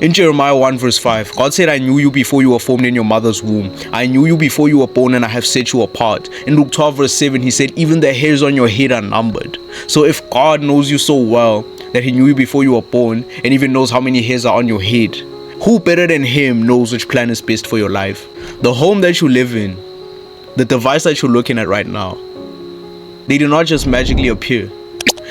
In Jeremiah 1 verse 5, God said, I knew you before you were formed in your mother's womb. I knew you before you were born, and I have set you apart. In Luke 12 verse 7, he said, even the hairs on your head are numbered. So if God knows you so well that he knew you before you were born and even knows how many hairs are on your head, who better than him knows which plan is best for your life? The home that you live in, the device that you're looking at right now, they do not just magically appear.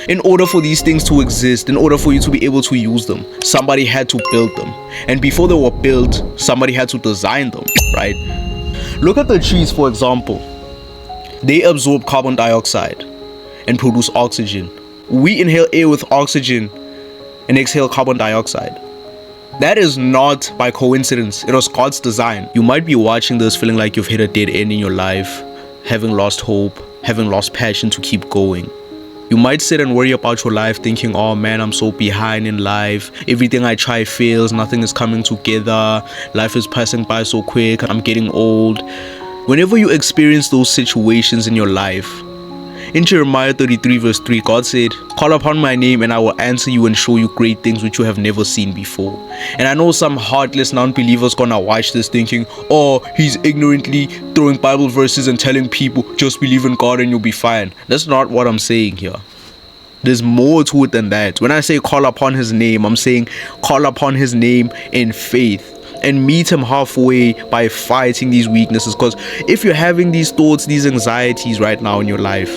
In order for these things to exist, in order for you to be able to use them, somebody had to build them. And before they were built, somebody had to design them, right? Look at the trees, for example. They absorb carbon dioxide and produce oxygen. We inhale air with oxygen and exhale carbon dioxide. That is not by coincidence. It was God's design. You might be watching this feeling like you've hit a dead end in your life, having lost hope, having lost passion to keep going. You might sit and worry about your life thinking, oh man, I'm so behind in life. Everything I try fails. Nothing is coming together. Life is passing by so quick. I'm getting old. Whenever you experience those situations in your life, in Jeremiah 33 verse 3, God said, call upon my name and I will answer you and show you great things which you have never seen before. And I know some heartless non-believers gonna watch this thinking, oh, he's ignorantly throwing Bible verses and telling people, just believe in God and you'll be fine. That's not what I'm saying here. There's more to it than that. When I say call upon his name, I'm saying call upon his name in faith and meet him halfway by fighting these weaknesses. Because if you're having these thoughts, these anxieties right now in your life,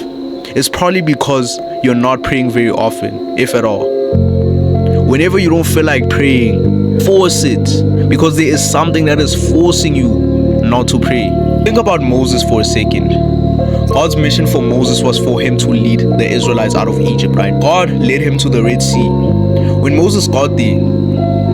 it's probably because you're not praying very often, if at all. Whenever you don't feel like praying, force it, because there is something that is forcing you not to pray. Think about Moses for a second. God's mission for Moses was for him to lead the Israelites out of Egypt, right? God led him to the Red Sea. When Moses got there,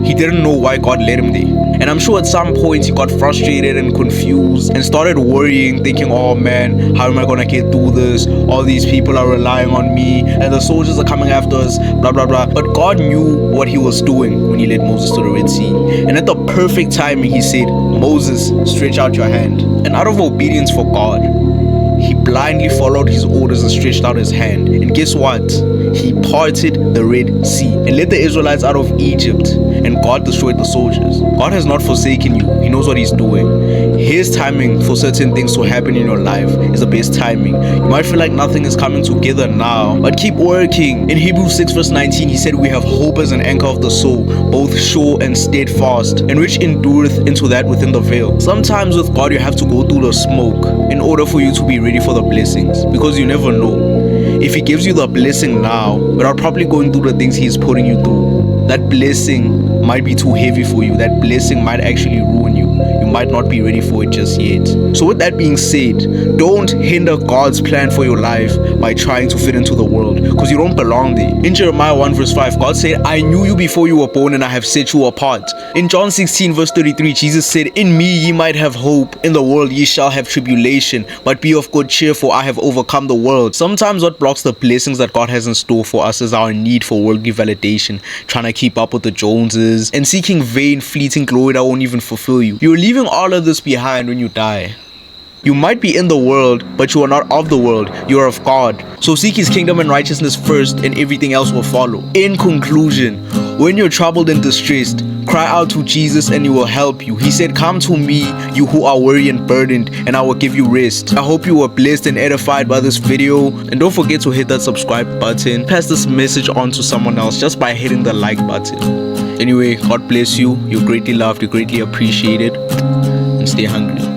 he didn't know why God led him there. And I'm sure at some point he got frustrated and confused and started worrying, thinking, oh man, how am I gonna get through this? All these people are relying on me and the soldiers are coming after us, blah blah blah. But God knew what he was doing when he led Moses to the Red Sea. And at the perfect timing, he said, Moses, stretch out your hand. And out of obedience for God, he blindly followed his orders and stretched out his hand. And guess what? He parted the Red Sea and led the Israelites out of Egypt. And God destroyed the soldiers. God has not forsaken you. He knows what he's doing. His timing for certain things to happen in your life is the best timing. You might feel like nothing is coming together now, but keep working. In Hebrews 6 verse 19, he said, we have hope as an anchor of the soul, both sure and steadfast, and which endureth into that within the veil. Sometimes with God, you have to go through the smoke in order for you to be ready for the blessings, because you never know. If he gives you the blessing now without probably going through the things he's putting you through, that blessing might be too heavy for you. That blessing might actually ruin you. You might not be ready for it just yet. So with that being said, don't hinder God's plan for your life by trying to fit into the world, because you don't belong there. In Jeremiah 1 verse 5, God said, I knew you before you were born and I have set you apart. In John 16 verse 33, Jesus said, in me ye might have hope. In the world ye shall have tribulation, but be of good cheer, for I have overcome the world. Sometimes what blocks the blessings that God has in store for us is our need for worldly validation, trying to keep up with the Joneses and seeking vain, fleeting glory that won't even fulfill you. You're leaving all of this behind when you die. You might be in the world, but you are not of the world. You are of God. So seek his kingdom and righteousness first, and everything else will follow. In conclusion, when you're troubled and distressed, cry out to Jesus and he will help you. He said, come to me, you who are weary and burdened, and I will give you rest. I hope you were blessed and edified by this video. And don't forget to hit that subscribe button. Pass this message on to someone else just by hitting the like button. Anyway, God bless you. You're greatly loved. You're greatly appreciated. And stay hungry.